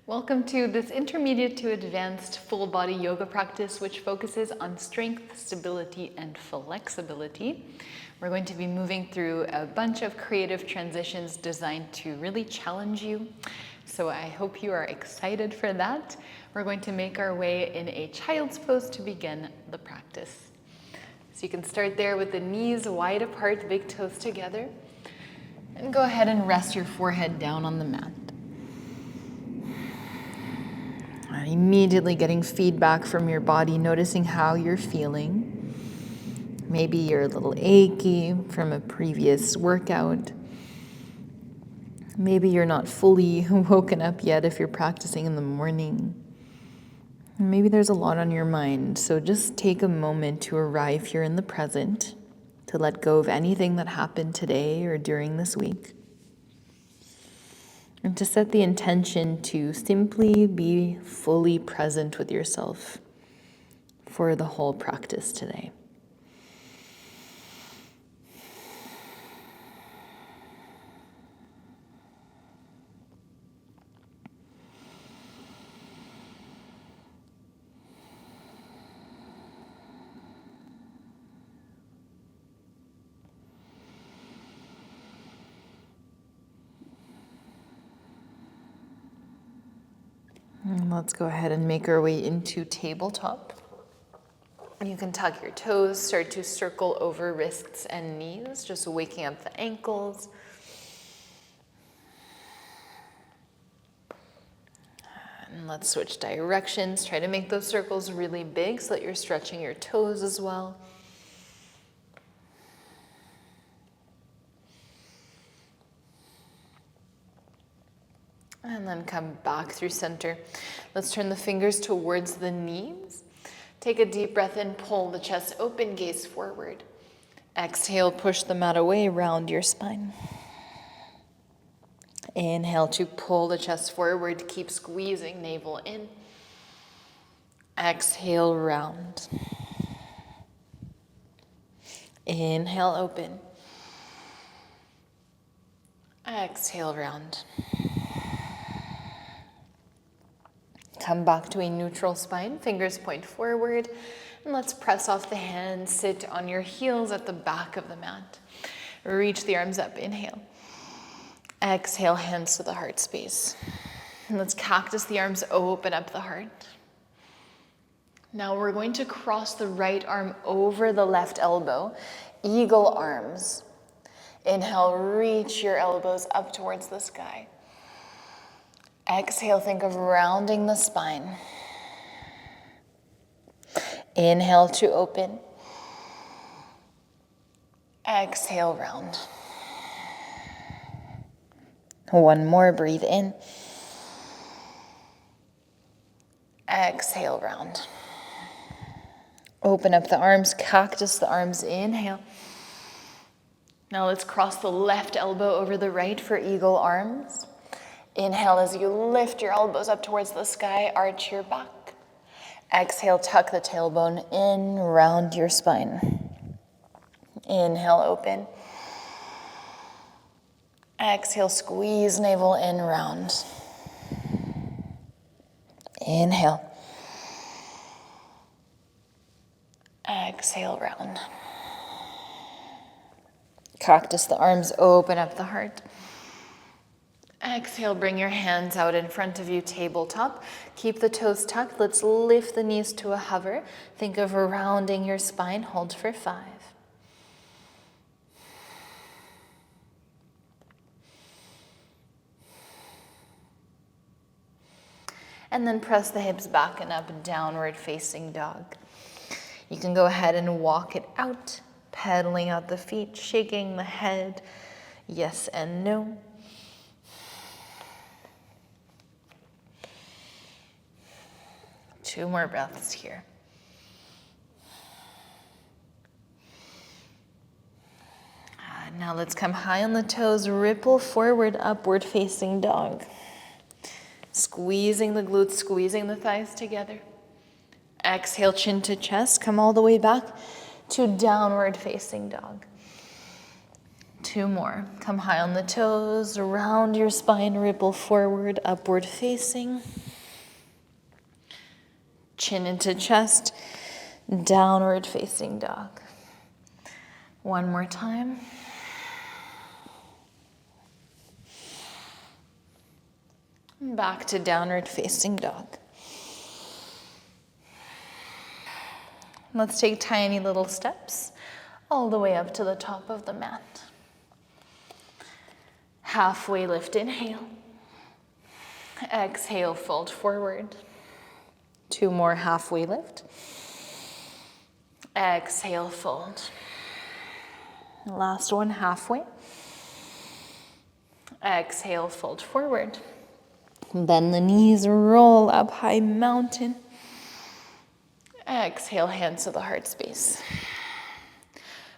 Welcome to this intermediate to advanced full body yoga practice, which focuses on strength, stability, and flexibility. We're going to be moving through a bunch of creative transitions designed to really challenge you. So I hope you are excited for that. We're going to make our way in a child's pose to begin the practice. So you can start there with the knees wide apart, big toes together. And go ahead and rest your forehead down on the mat. Immediately getting feedback from your body, noticing how you're feeling. Maybe you're a little achy from a previous workout. Maybe you're not fully woken up yet if you're practicing in the morning. Maybe there's a lot on your mind, so just take a moment to arrive here in the present, to let go of anything that happened today or during this week. And to set the intention to simply be fully present with yourself for the whole practice today. And let's go ahead and make our way into tabletop. You can tuck your toes, start to circle over wrists and knees, just waking up the ankles. And let's switch directions. Try to make those circles really big so that you're stretching your toes as well. And then come back through center. Let's turn the fingers towards the knees. Take a deep breath in, pull the chest open, gaze forward. Exhale, push the mat away, round your spine. Inhale to pull the chest forward, keep squeezing, navel in. Exhale, round. Inhale, open. Exhale, round. Come back to a neutral spine, fingers point forward, and let's press off the hands, sit on your heels at the back of the mat. Reach the arms up, inhale. Exhale, hands to the heart space. And let's cactus the arms, open up the heart. Now we're going to cross the right arm over the left elbow, eagle arms. Inhale, reach your elbows up towards the sky. Exhale, think of rounding the spine. Inhale to open. Exhale, round. One more, breathe in. Exhale, round. Open up the arms, cactus the arms, inhale. Now let's cross the left elbow over the right for eagle arms. Inhale as you lift your elbows up towards the sky, arch your back. Exhale, tuck the tailbone in, round your spine. Inhale, open. Exhale, squeeze navel in, round. Inhale. Exhale, round. Cactus the arms, open up the heart. Exhale, bring your hands out in front of you, tabletop. Keep the toes tucked. Let's lift the knees to a hover. Think of rounding your spine. Hold for 5. And then press the hips back and up, downward facing dog. You can go ahead and walk it out, pedaling out the feet, shaking the head, yes and no. Two more breaths here. Now let's come high on the toes, ripple forward, upward facing dog. Squeezing the glutes, squeezing the thighs together. Exhale, chin to chest, come all the way back to downward facing dog. 2 more. Come high on the toes, round your spine, ripple forward, upward facing. Chin into chest, downward facing dog. 1 more time. Back to downward facing dog. Let's take tiny little steps all the way up to the top of the mat. Halfway lift, inhale. Exhale, fold forward. 2 more halfway lift. Exhale, fold. Last one, halfway. Exhale, fold forward. Bend the knees, roll up, high mountain. Exhale, hands to the heart space.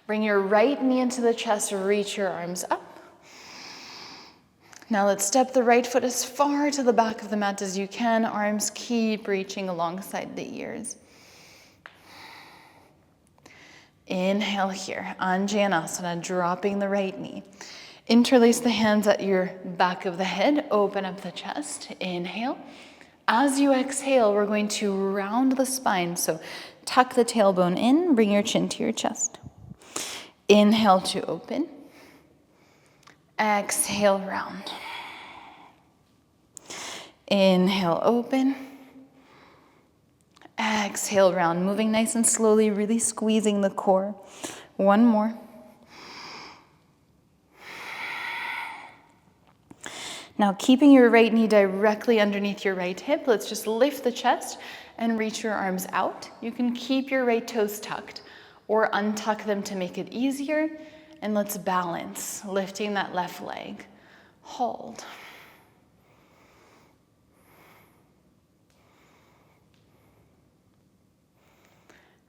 Bring your right knee into the chest, reach your arms up. Now let's step the right foot as far to the back of the mat as you can. Arms keep reaching alongside the ears. Inhale here, Anjanasana, dropping the right knee. Interlace the hands at your back of the head, open up the chest, inhale. As you exhale, we're going to round the spine. So tuck the tailbone in, bring your chin to your chest. Inhale to open. Exhale, round. Inhale, open. Exhale, round. Moving nice and slowly, really squeezing the core. 1 more. Now, keeping your right knee directly underneath your right hip, let's just lift the chest and reach your arms out. You can keep your right toes tucked or untuck them to make it easier. And let's balance, lifting that left leg. Hold.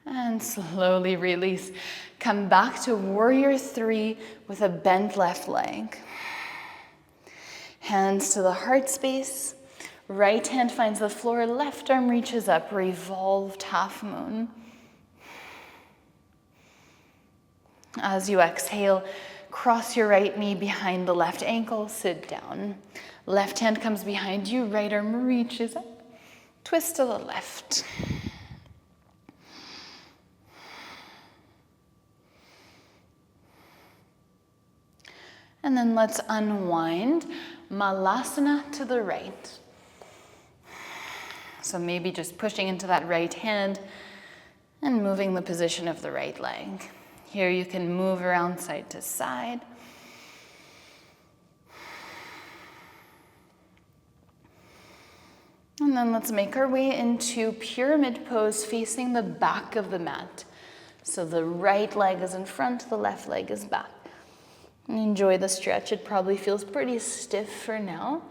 And slowly release. Come back to warrior 3 with a bent left leg. Hands to the heart space. Right hand finds the floor, left arm reaches up, revolved half moon. As you exhale, cross your right knee behind the left ankle, sit down. Left hand comes behind you, right arm reaches up. Twist to the left. And then let's unwind. Malasana to the right. So maybe just pushing into that right hand and moving the position of the right leg. Here you can move around side to side. And then let's make our way into pyramid pose facing the back of the mat. So the right leg is in front, the left leg is back. And enjoy the stretch. It probably feels pretty stiff for now,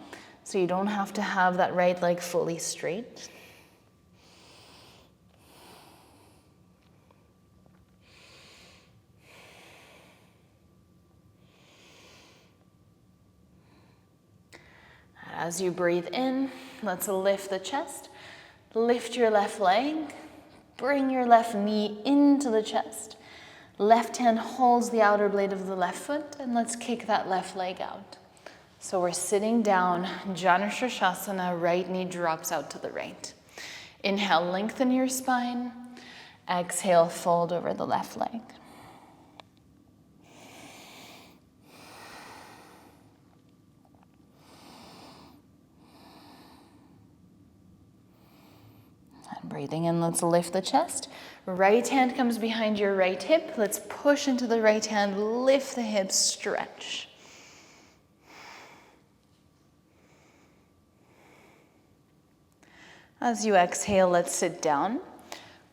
so you don't have to have that right leg fully straight. As you breathe in, let's lift the chest. Lift your left leg. Bring your left knee into the chest. Left hand holds the outer blade of the left foot, and let's kick that left leg out. So we're sitting down, Janu Shirshasana, right knee drops out to the right. Inhale, lengthen your spine. Exhale, fold over the left leg. And breathing in, let's lift the chest. Right hand comes behind your right hip. Let's push into the right hand, lift the hips, stretch. As you exhale, let's sit down.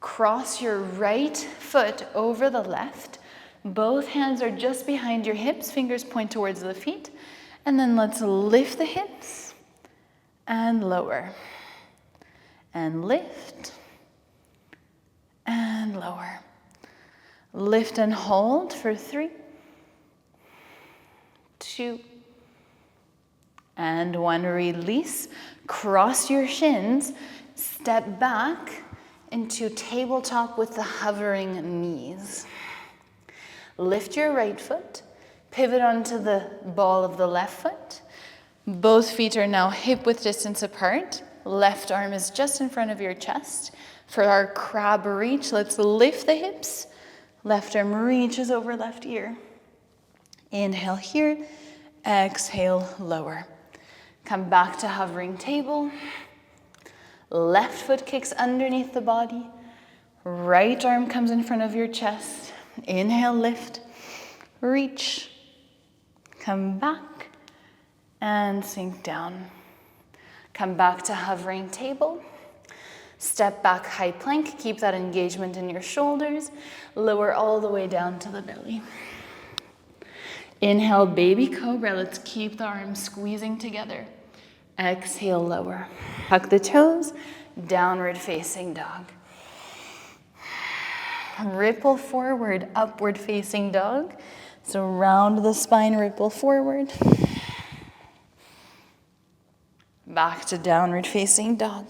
Cross your right foot over the left. Both hands are just behind your hips, fingers point towards the feet. And then let's lift the hips and lower. And lift. And lower. Lift and hold for 3, 2, and 1. Release. Cross your shins. Step back into tabletop with the hovering knees. Lift your right foot. Pivot onto the ball of the left foot. Both feet are now hip-width distance apart. Left arm is just in front of your chest. For our crab reach, let's lift the hips. Left arm reaches over left ear. Inhale here. Exhale, lower. Come back to hovering table. Left foot kicks underneath the body. Right arm comes in front of your chest. Inhale, lift. Reach. Come back and sink down. Come back to hovering table. Step back, high plank. Keep that engagement in your shoulders. Lower all the way down to the belly. Inhale, baby cobra. Let's keep the arms squeezing together. Exhale, lower. Tuck the toes, downward facing dog. Ripple forward, upward facing dog. So round the spine, ripple forward. Back to downward facing dog.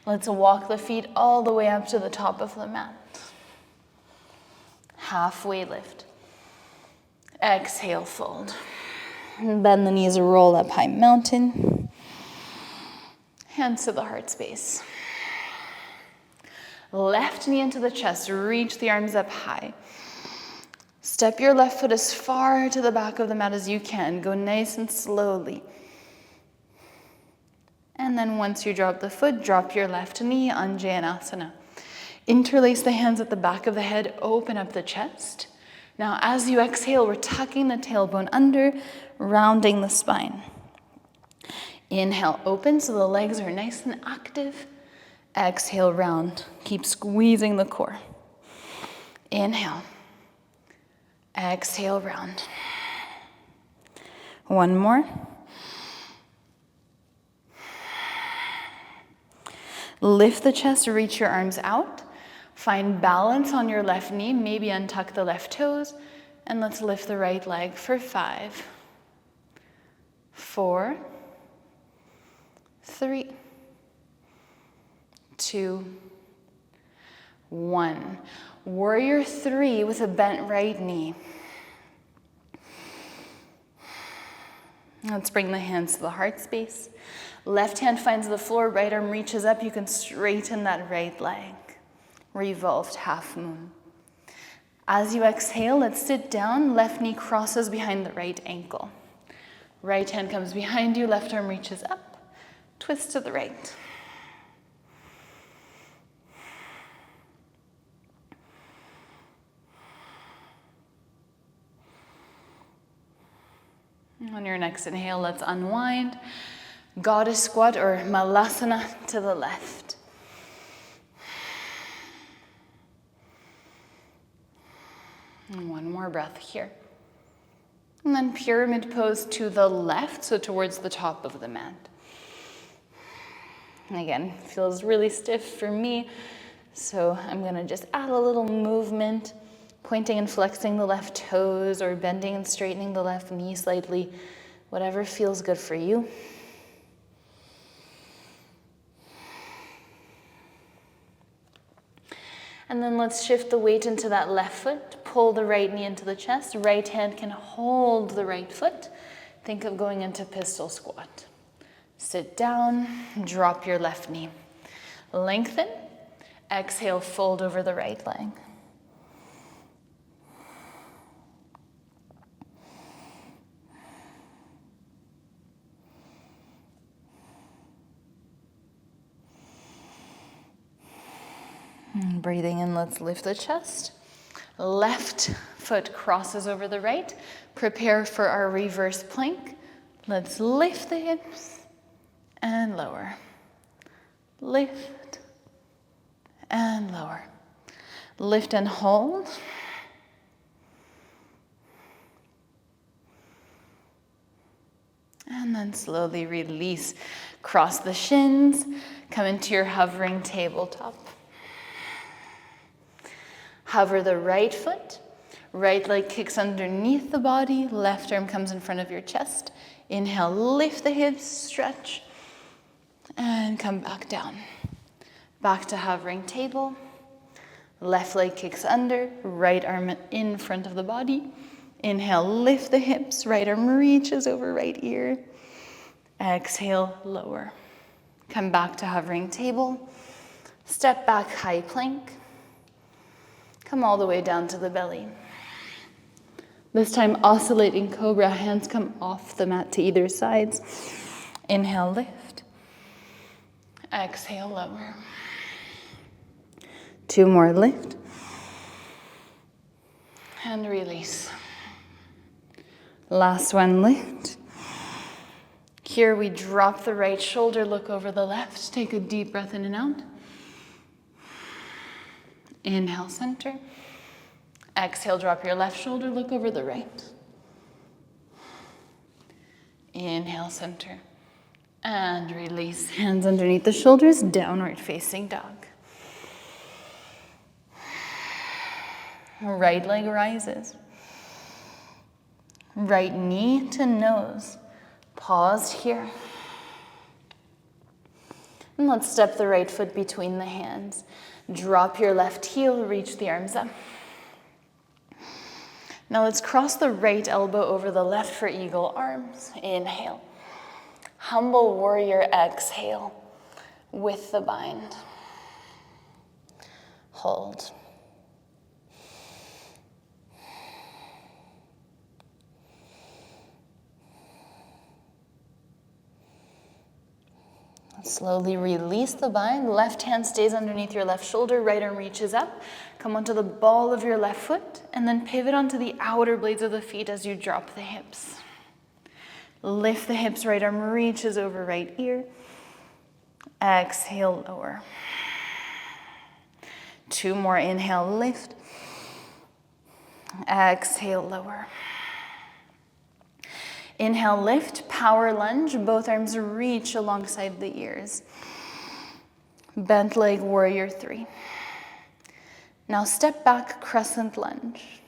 Let's walk the feet all the way up to the top of the mat. Halfway lift. Exhale, fold. Bend the knees, roll up high mountain. Hands to the heart space. Left knee into the chest, reach the arms up high. Step your left foot as far to the back of the mat as you can. Go nice and slowly. And then once you drop the foot, drop your left knee, Anjaneyasana. Interlace the hands at the back of the head, open up the chest. Now as you exhale, we're tucking the tailbone under, rounding the spine. Inhale, open so the legs are nice and active. Exhale, round. Keep squeezing the core. Inhale. Exhale, round. One more. Lift the chest, reach your arms out. Find balance on your left knee, maybe untuck the left toes, and let's lift the right leg for 5, 4, 3, 2, 1. Warrior 3 with a bent right knee. Let's bring the hands to the heart space. Left hand finds the floor, right arm reaches up. You can straighten that right leg. Revolved half moon. As you exhale, let's sit down. Left knee crosses behind the right ankle. Right hand comes behind you, left arm reaches up. Twist to the right. On your next inhale, let's unwind. Goddess squat or malasana to the left. And one more breath here. And then pyramid pose to the left, so towards the top of the mat. And again, feels really stiff for me, so I'm gonna just add a little movement, pointing and flexing the left toes or bending and straightening the left knee slightly, whatever feels good for you. And then let's shift the weight into that left foot. Pull the right knee into the chest. Right hand can hold the right foot. Think of going into pistol squat. Sit down, drop your left knee. Lengthen. Exhale, fold over the right leg. Breathing in, let's lift the chest. Left foot crosses over the right. Prepare for our reverse plank. Let's lift the hips and lower. Lift and lower. Lift and hold. And then slowly release. Cross the shins. Come into your hovering tabletop. Hover the right foot, right leg kicks underneath the body, left arm comes in front of your chest. Inhale, lift the hips, stretch, and come back down. Back to hovering table. Left leg kicks under, right arm in front of the body. Inhale, lift the hips, right arm reaches over right ear. Exhale, lower. Come back to hovering table. Step back, high plank. Come all the way down to the belly. This time, oscillating cobra, hands come off the mat to either sides. Inhale, lift. Exhale, lower. 2 more, lift. And release. Last one, lift. Here we drop the right shoulder, look over the left. Take a deep breath in and out. Inhale, center. Exhale, drop your left shoulder, look over the right. Inhale, center. And release. Hands underneath the shoulders, downward facing dog. Right leg rises. Right knee to nose. Pause here. And let's step the right foot between the hands. Drop your left heel, reach the arms up. Now let's cross the right elbow over the left for eagle arms. Inhale. Humble warrior, exhale with the bind. Hold. Slowly release the bind. Left hand stays underneath your left shoulder. Right arm reaches up. Come onto the ball of your left foot and then pivot onto the outer blades of the feet as you drop the hips. Lift the hips. Right arm reaches over right ear. Exhale, lower. 2 more. Inhale, lift. Exhale, lower. Inhale, lift, power lunge, both arms reach alongside the ears. Bent leg, warrior 3. Now step back, crescent lunge.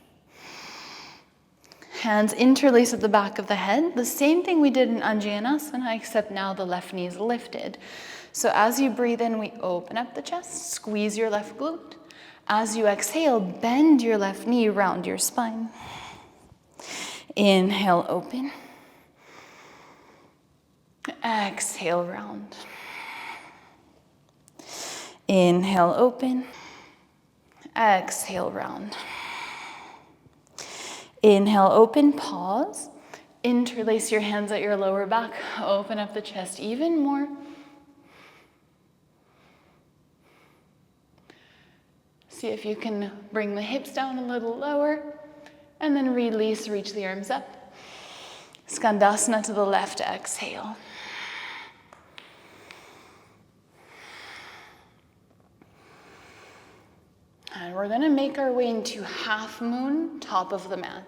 Hands interlace at the back of the head. The same thing we did in Anjaneyasana, except now the left knee is lifted. So as you breathe in, we open up the chest, squeeze your left glute. As you exhale, bend your left knee, round your spine. Inhale, open. Exhale, round. Inhale, open. Exhale, round. Inhale, open, pause. Interlace your hands at your lower back. Open up the chest even more. See if you can bring the hips down a little lower. And then release, reach the arms up. Skandasana to the left, exhale. And we're gonna make our way into half moon, top of the mat.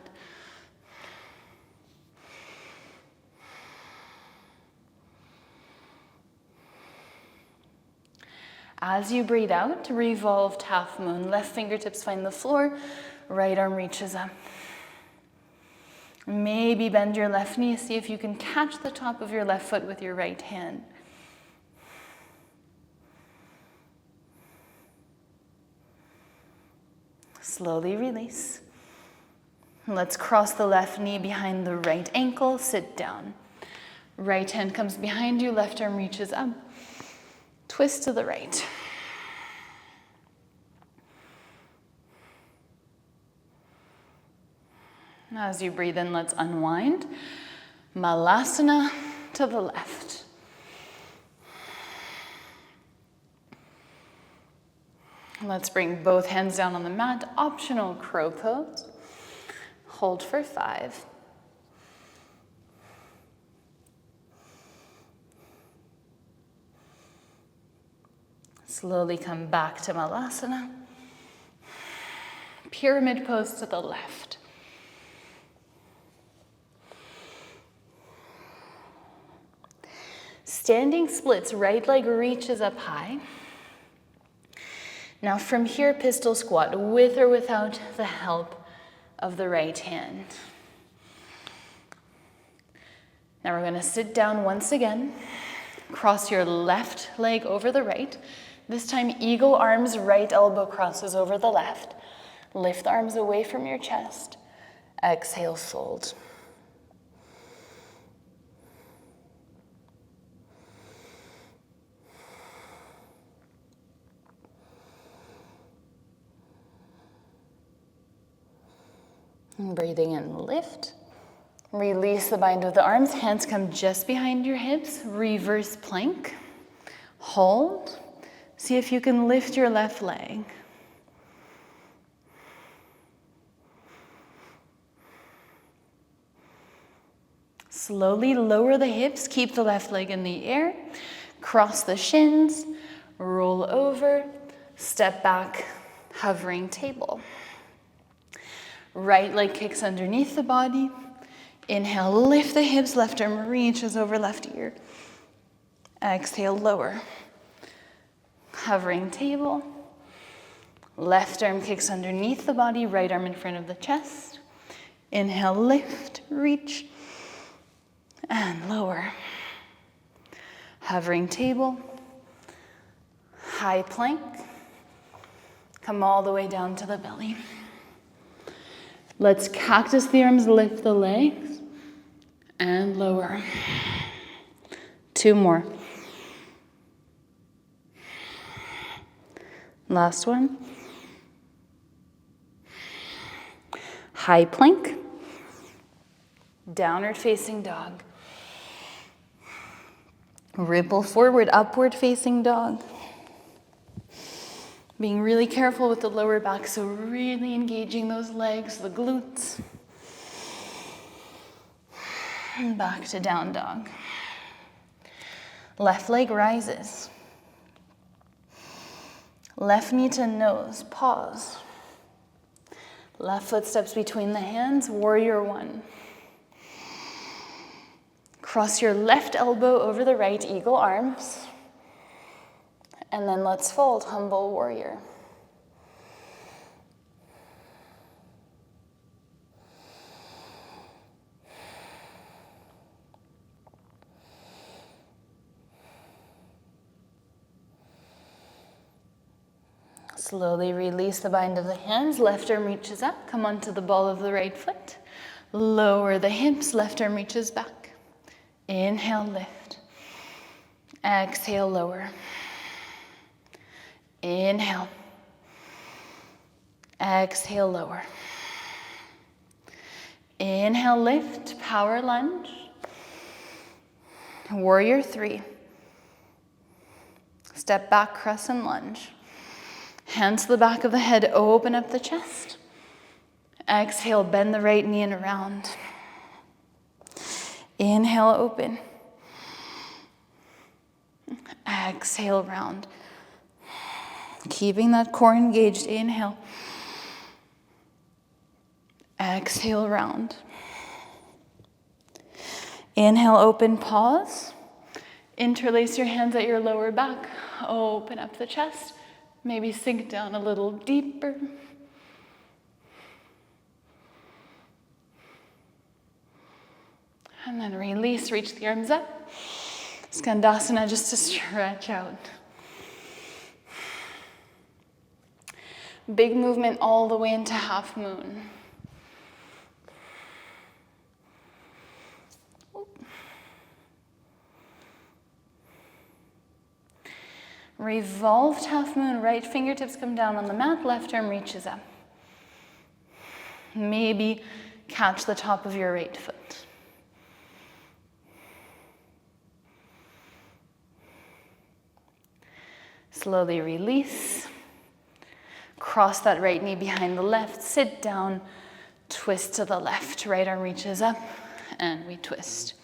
As you breathe out, revolved half moon. Left fingertips find the floor, right arm reaches up. Maybe bend your left knee, see if you can catch the top of your left foot with your right hand. Slowly release. Let's cross the left knee behind the right ankle, sit down. Right hand comes behind you, left arm reaches up. Twist to the right. As you breathe in, let's unwind. Malasana to the left. Let's bring both hands down on the mat. Optional crow pose. Hold for 5. Slowly come back to Malasana. Pyramid pose to the left. Standing splits, right leg reaches up high. Now from here, pistol squat, with or without the help of the right hand. Now we're gonna sit down once again. Cross your left leg over the right. This time, eagle arms, right elbow crosses over the left. Lift the arms away from your chest. Exhale, fold. And breathing in, lift. Release the bind of the arms. Hands come just behind your hips. Reverse plank. Hold. See if you can lift your left leg. Slowly lower the hips. Keep the left leg in the air. Cross the shins. Roll over. Step back. Hovering table. Right leg kicks underneath the body. Inhale, lift the hips, left arm reaches over left ear. Exhale, lower. Hovering table. Left arm kicks underneath the body, right arm in front of the chest. Inhale, lift, reach, and lower. Hovering table. High plank. Come all the way down to the belly. Let's cactus the arms, lift the legs, and lower. 2 more. Last one. High plank. Downward facing dog. Ripple forward, upward facing dog. Being really careful with the lower back, so really engaging those legs, the glutes. And back to down dog. Left leg rises. Left knee to nose, pause. Left foot steps between the hands, warrior 1. Cross your left elbow over the right, eagle arms. And then let's fold, humble warrior. Slowly release the bind of the hands, left arm reaches up, come onto the ball of the right foot. Lower the hips, left arm reaches back. Inhale, lift. Exhale, lower. Inhale. Exhale, lower. Inhale, lift, power lunge. Warrior 3. Step back, crescent lunge. Hands to the back of the head, open up the chest. Exhale, bend the right knee and around. Inhale, open. Exhale, round. Keeping that core engaged, inhale. Exhale, round. Inhale, open, pause. Interlace your hands at your lower back. Open up the chest. Maybe sink down a little deeper. And then release, reach the arms up. Skandasana just to stretch out. Big movement all the way into half moon. Revolved half moon, right fingertips come down on the mat, left arm reaches up. Maybe catch the top of your right foot. Slowly release. Cross that right knee behind the left, sit down, twist to the left. Right arm reaches up, and we twist.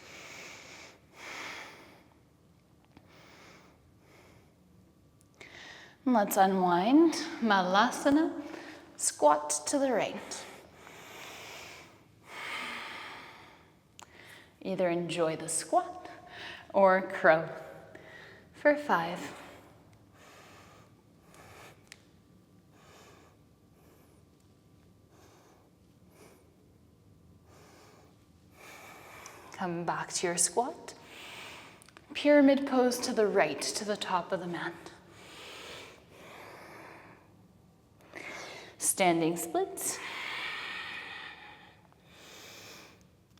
Let's unwind. Malasana, squat to the right. Either enjoy the squat or crow for 5. Come back to your squat. Pyramid pose to the right, to the top of the mat. Standing splits.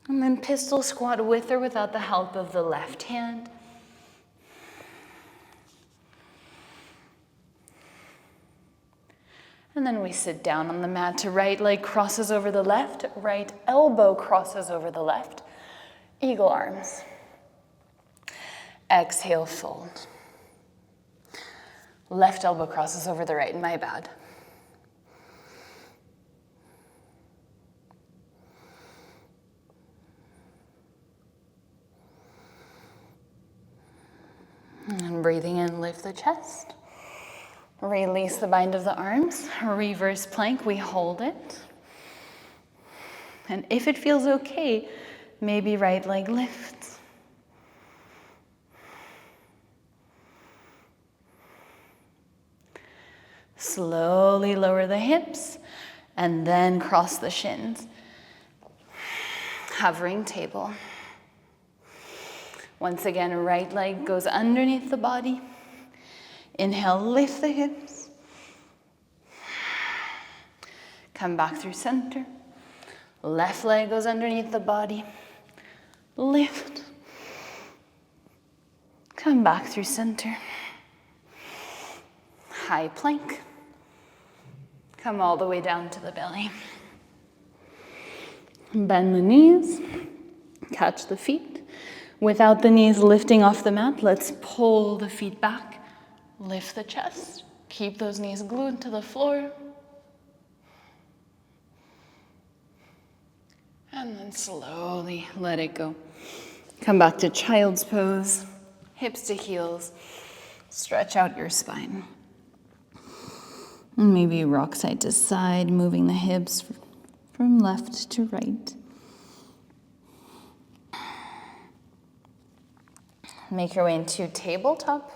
And then pistol squat with or without the help of the left hand. And then we sit down on the mat to right leg crosses over the left, right elbow crosses over the left. Eagle arms. Exhale, fold. Left elbow crosses over the right, my bad. And breathing in, lift the chest. Release the bind of the arms. Reverse plank, we hold it. And if it feels okay, maybe right leg lifts. Slowly lower the hips and then cross the shins. Hovering table. Once again, right leg goes underneath the body. Inhale, lift the hips. Come back through center. Left leg goes underneath the body. Lift. Come back through center. High plank. Come all the way down to the belly. Bend the knees. Catch the feet. Without the knees lifting off the mat, let's pull the feet back. Lift the chest. Keep those knees glued to the floor. And then slowly let it go. Come back to child's pose. Hips to heels. Stretch out your spine. And maybe rock side to side, moving the hips from left to right. Make your way into tabletop.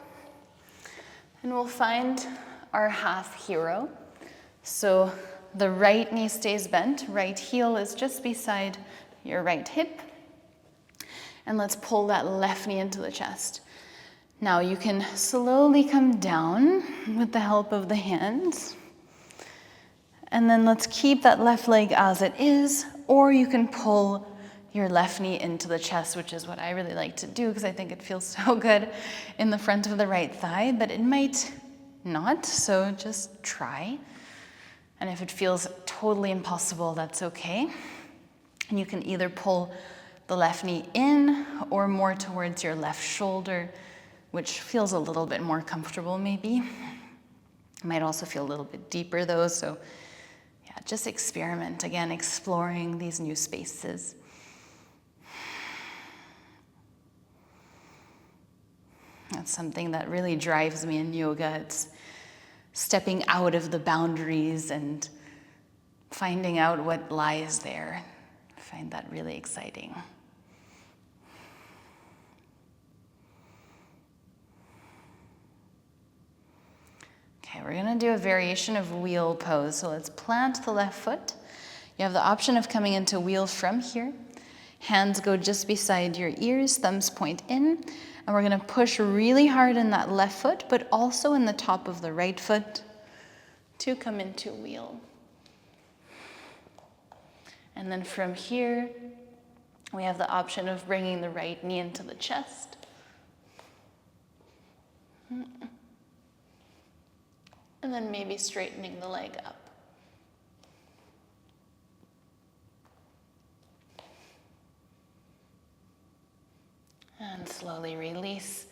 And we'll find our half hero. So the right knee stays bent, right heel is just beside your right hip. And let's pull that left knee into the chest. Now you can slowly come down with the help of the hands. And then let's keep that left leg as it is, or you can pull your left knee into the chest, which is what I really like to do because I think it feels so good in the front of the right thigh, but it might not, so just try. And if it feels totally impossible, that's okay. And you can either pull the left knee in or more towards your left shoulder, which feels a little bit more comfortable maybe. It might also feel a little bit deeper though, so yeah, just experiment, again, exploring these new spaces. That's something that really drives me in yoga. It's stepping out of the boundaries and finding out what lies there. I find that really exciting. Okay, we're gonna do a variation of wheel pose. So let's plant the left foot. You have the option of coming into wheel from here. Hands go just beside your ears, thumbs point in. And we're gonna push really hard in that left foot, but also in the top of the right foot to come into wheel. And then from here, we have the option of bringing the right knee into the chest. And then maybe straightening the leg up. And slowly release.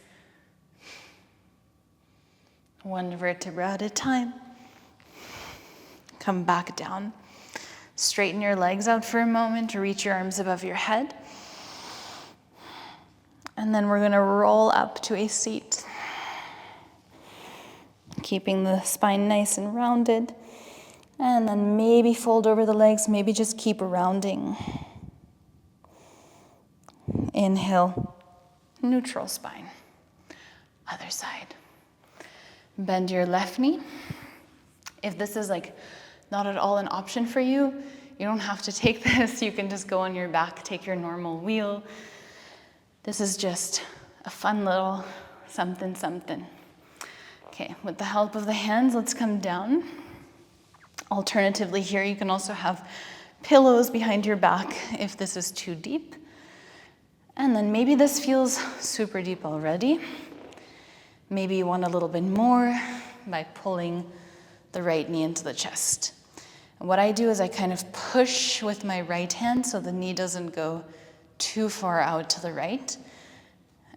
One vertebra at a time. Come back down. Straighten your legs out for a moment, reach your arms above your head. And then we're going to roll up to a seat. Keeping the spine nice and rounded. And then maybe fold over the legs, maybe just keep rounding. Inhale. Neutral spine. Other side. Bend your left knee. If this is like not at all an option for you, you don't have to take this. You can just go on your back, take your normal wheel. This is just a fun little something. Okay, with the help of the hands, let's come down Alternatively here, you can also have pillows behind your back if this is too deep. And then maybe this feels super deep already. Maybe you want a little bit more by pulling the right knee into the chest. And what I do is I kind of push with my right hand so the knee doesn't go too far out to the right.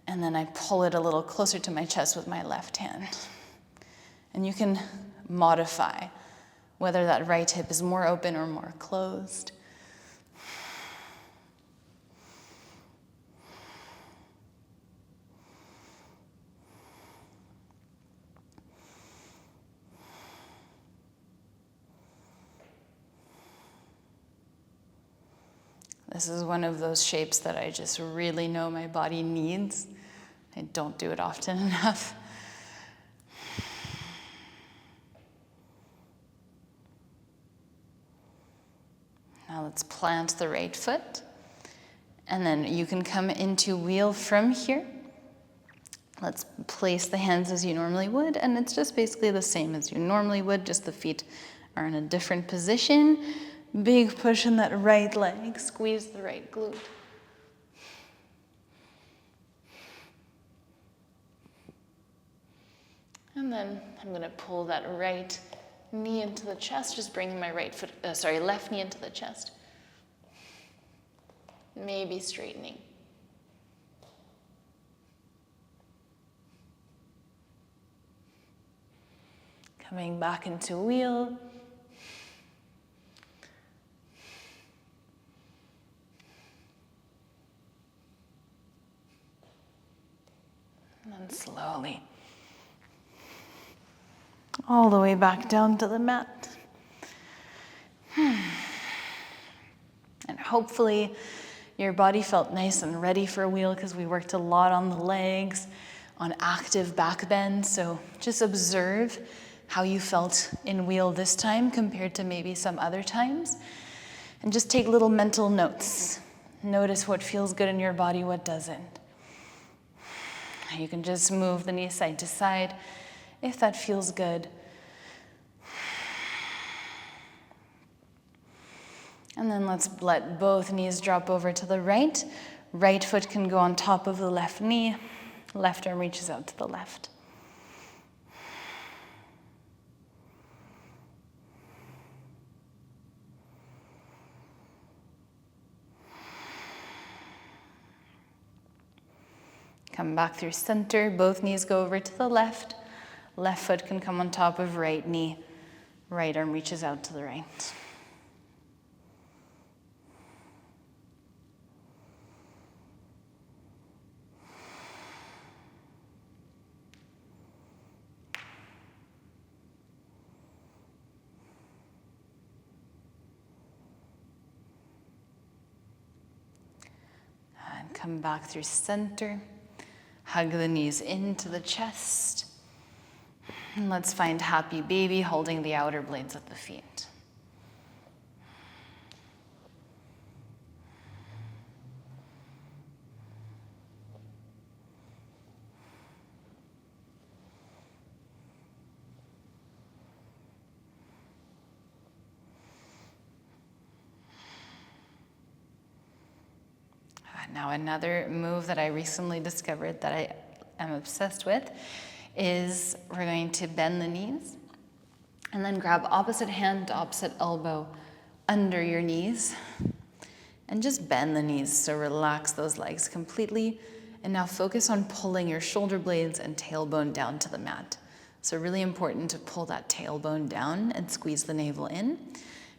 And then I pull it a little closer to my chest with my left hand. And you can modify whether that right hip is more open or more closed. This is one of those shapes that I just really know my body needs. I don't do it often enough. Now let's plant the right foot. And then you can come into wheel from here. Let's place the hands as you normally would, and it's just basically the same as you normally would, just the feet are in a different position. Big push in that right leg, squeeze the right glute. And then I'm gonna pull that right knee into the chest, just bringing my left knee into the chest. Maybe straightening. Coming back into wheel. And then slowly, all the way back down to the mat. And hopefully your body felt nice and ready for a wheel because we worked a lot on the legs, on active back bend. So just observe how you felt in wheel this time compared to maybe some other times. And just take little mental notes. Notice what feels good in your body, what doesn't. You can just move the knee side to side if that feels good. And then let's let both knees drop over to the right. Right foot can go on top of the left knee. Left arm reaches out to the left. Come back through center, both knees go over to the left. Left foot can come on top of right knee. Right arm reaches out to the right. And come back through center. Hug the knees into the chest. And let's find happy baby, holding the outer blades at the feet. Now another move that I recently discovered that I am obsessed with is we're going to bend the knees and then grab opposite hand to opposite elbow under your knees and just bend the knees. So relax those legs completely and now focus on pulling your shoulder blades and tailbone down to the mat. So really important to pull that tailbone down and squeeze the navel in.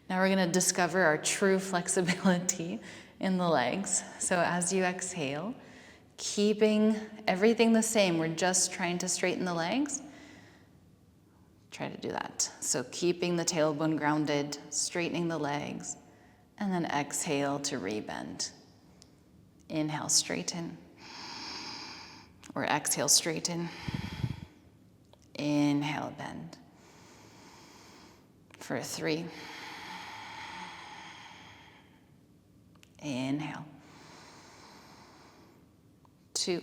Now we're going to discover our true flexibility in the legs. So as you exhale, keeping everything the same, we're just trying to straighten the legs. Try to do that. So keeping the tailbone grounded, straightening the legs, and then exhale to rebend. Inhale, straighten. Or exhale, straighten. Inhale, bend. For 3. Inhale. 2.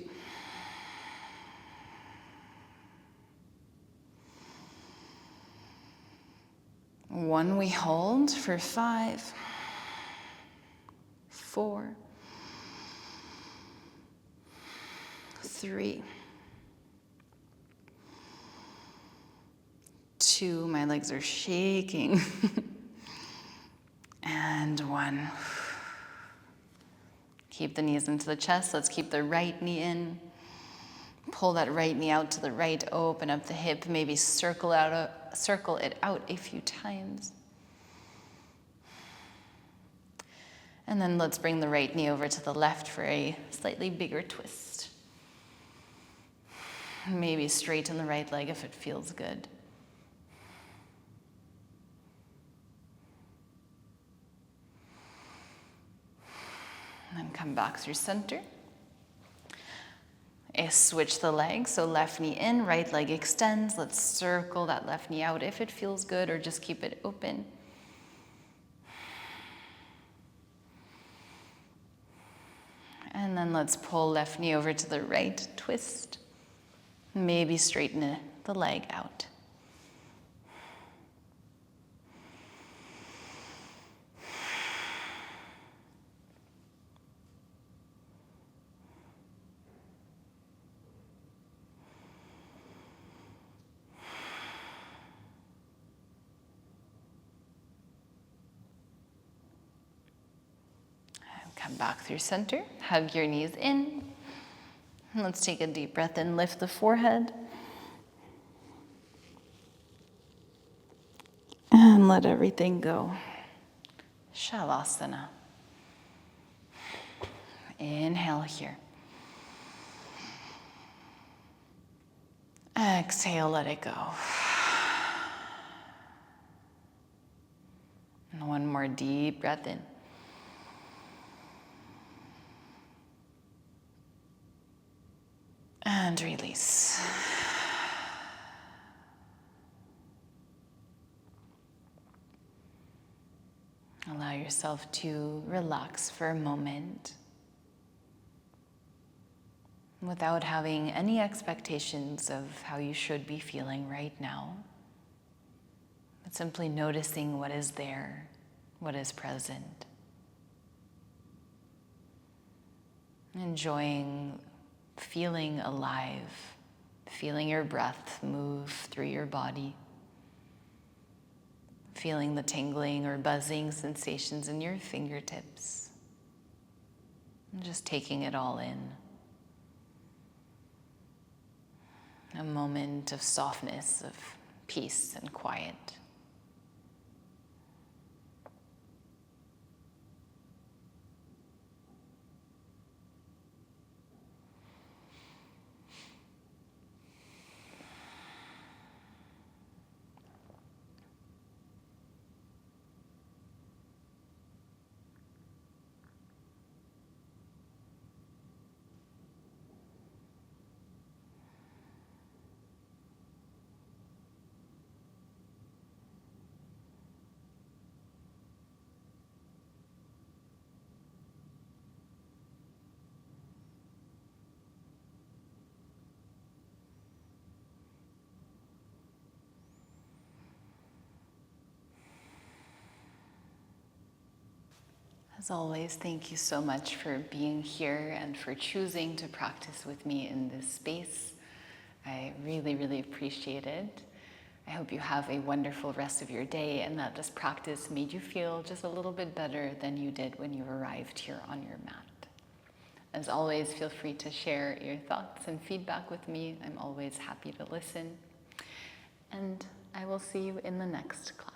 1. 1, we hold for 5, 4, 3, 2, my legs are shaking, and 1. Keep the knees into the chest. Let's keep the right knee in. Pull that right knee out to the right, open up the hip, maybe circle it out a few times. And then let's bring the right knee over to the left for a slightly bigger twist. Maybe straighten the right leg if it feels good. And then come back through center. Switch the leg, so left knee in, right leg extends. Let's circle that left knee out if it feels good, or just keep it open. And then let's pull left knee over to the right, twist. Maybe straighten the leg out. Come back through center, hug your knees in. Let's take a deep breath in, lift the forehead. And let everything go. Savasana. Inhale here. Exhale, let it go. And one more deep breath in. And release. Allow yourself to relax for a moment without having any expectations of how you should be feeling right now, but simply noticing what is there, what is present. Enjoying feeling alive, feeling your breath move through your body, feeling the tingling or buzzing sensations in your fingertips, and just taking it all in. A moment of softness, of peace and quiet. As always, thank you so much for being here and for choosing to practice with me in this space. I really, really appreciate it. I hope you have a wonderful rest of your day and that this practice made you feel just a little bit better than you did when you arrived here on your mat. As always, feel free to share your thoughts and feedback with me. I'm always happy to listen. And I will see you in the next class.